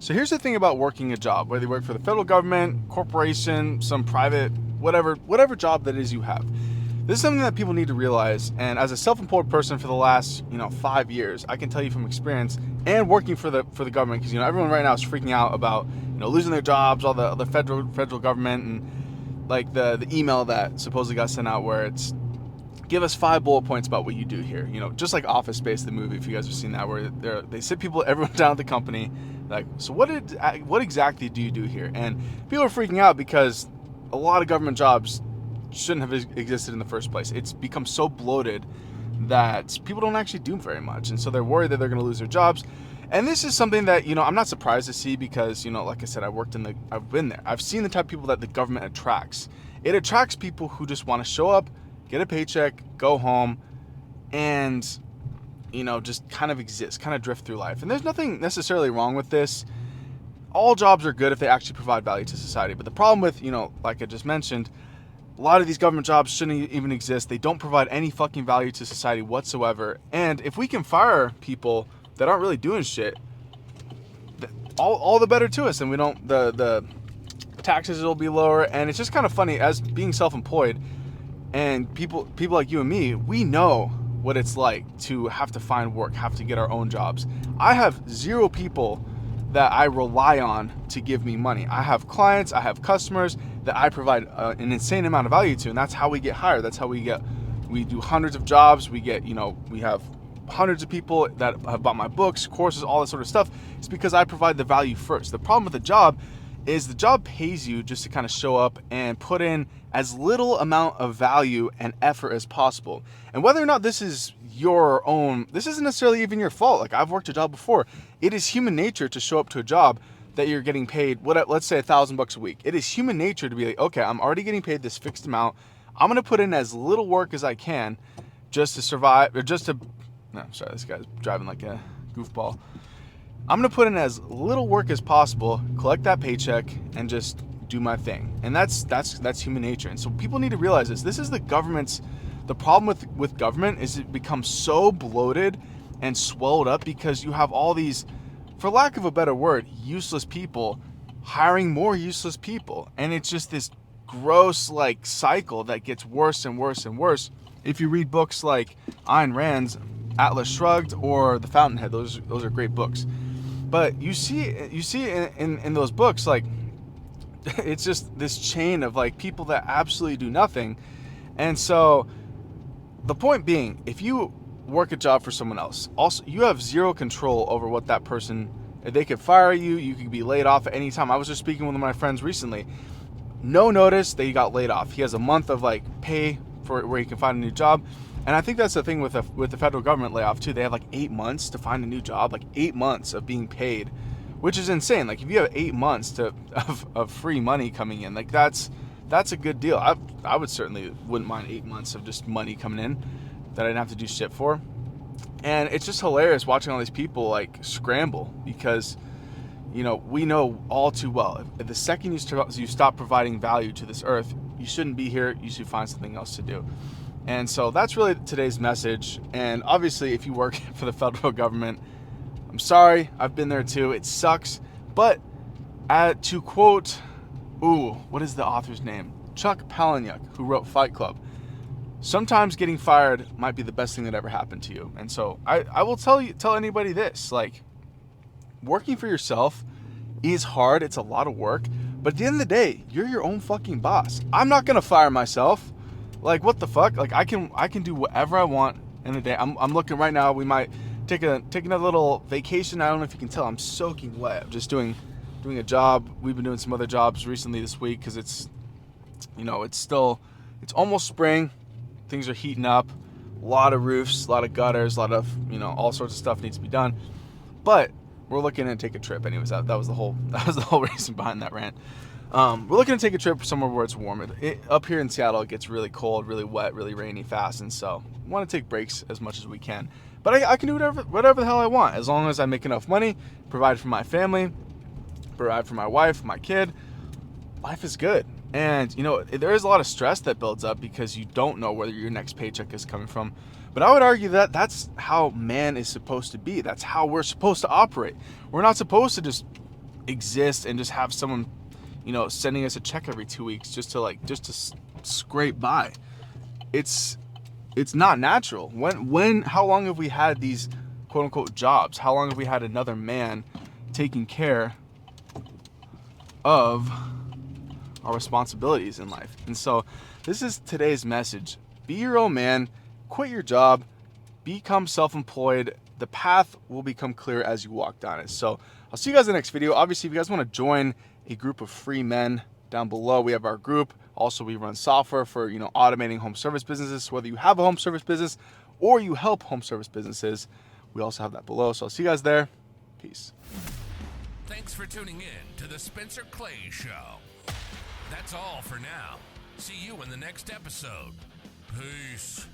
So here's the thing about working a job, whether you work for the federal government, corporation, some private, whatever job that is you have. This is something that people need to realize, and as a self-employed person for the last 5 years, I can tell you from experience and working for the government, because everyone right now is freaking out about losing their jobs, all the federal government, and like the email that supposedly got sent out where it's give us 5 bullet points about what you do here. Just like Office Space, the movie, if you guys have seen that, where they sit everyone down at the company, like, so what exactly do you do here? And people are freaking out because a lot of government jobs shouldn't have existed in the first place. It's become so bloated that people don't actually do very much, and so they're worried that they're going to lose their jobs. And this is something that I'm not surprised to see because like I said, I've been there. I've seen the type of people that the government attracts. It attracts people who just want to show up, get a paycheck, go home, and just kind of exist, kind of drift through life. And there's nothing necessarily wrong with this. All jobs are good if they actually provide value to society. But the problem with like I just mentioned, a lot of these government jobs shouldn't even exist. They don't provide any fucking value to society whatsoever. And if we can fire people that aren't really doing shit, all the better to us. And we don't, the taxes will be lower. And it's just kind of funny, as being self-employed, and people like you and me, we know what it's like to have to find work, have to get our own jobs. I have 0 people that I rely on to give me money. I have clients, I have customers that I provide an insane amount of value to, and that's how we get hired. That's how we do hundreds of jobs. We have hundreds of people that have bought my books, courses, all that sort of stuff. It's because I provide the value first. The problem with the job is the job pays you just to kind of show up and put in as little amount of value and effort as possible. And whether or not this is your own, this isn't necessarily even your fault. Like, I've worked a job before. It is human nature to show up to a job that you're getting paid, let's say $1,000 a week. It is human nature to be like, okay, I'm already getting paid this fixed amount. I'm gonna put in as little work as I can just to survive, or just to, no, sorry, this guy's driving like a goofball. I'm gonna put in as little work as possible, collect that paycheck, and just do my thing. And that's human nature. And so people need to realize this. This is the government's, the problem with government is it becomes so bloated and swelled up because you have all these, for lack of a better word, useless people hiring more useless people. And it's just this gross like cycle that gets worse and worse and worse. If you read books like Ayn Rand's Atlas Shrugged or The Fountainhead, those are great books. But you see in those books, like, it's just this chain of like people that absolutely do nothing. And so the point being, if you work a job for someone else, also you have 0 control over what that person, they could fire you, you could be laid off at any time. I was just speaking with one of my friends recently. No notice that he got laid off. He has a month of like pay for where he can find a new job. And I think that's the thing with the federal government layoff too. They have like 8 months to find a new job, like 8 months of being paid, which is insane. Like, if you have 8 months of free money coming in, like that's a good deal. I would certainly wouldn't mind 8 months of just money coming in that I didn't have to do shit for. And it's just hilarious watching all these people like scramble because we know all too well, if the second you stop providing value to this earth, you shouldn't be here. You should find something else to do. And so that's really today's message. And obviously, if you work for the federal government, I'm sorry, I've been there too. It sucks. But to quote, what is the author's name? Chuck Palahniuk, who wrote Fight Club. Sometimes getting fired might be the best thing that ever happened to you. And so I will tell anybody this, like, working for yourself is hard. It's a lot of work. But at the end of the day, you're your own fucking boss. I'm not going to fire myself. Like, what the fuck? Like, I can do whatever I want in the day. I'm looking right now. We might take another little vacation. I don't know if you can tell. I'm soaking wet. I'm just doing a job. We've been doing some other jobs recently this week because it's almost spring. Things are heating up. A lot of roofs, a lot of gutters, a lot of all sorts of stuff needs to be done. But we're looking to take a trip. Anyways, that was the whole reason behind that rant. We're looking to take a trip somewhere where it's warm. Up here in Seattle, it gets really cold, really wet, really rainy fast, and so we want to take breaks as much as we can. But I can do whatever the hell I want, as long as I make enough money, provide for my family, provide for my wife, my kid. Life is good. And, there is a lot of stress that builds up because you don't know whether your next paycheck is coming from. But I would argue that that's how man is supposed to be. That's how we're supposed to operate. We're not supposed to just exist and just have someone, sending us a check every 2 weeks just to scrape by. It's not natural. How long have we had these quote unquote jobs? How long have we had another man taking care of our responsibilities in life? And so this is today's message. Be your own man, quit your job, become self-employed. The path will become clear as you walk down it. So I'll see you guys in the next video. Obviously, if you guys want to join a group of free men, down below we have our group. Also, we run software for automating home service businesses. Whether you have a home service business or you help home service businesses, we also have that below. So I'll see you guys there. Peace. Thanks for tuning in to the Spencer Clay Show. That's all for now. See you in the next episode. Peace.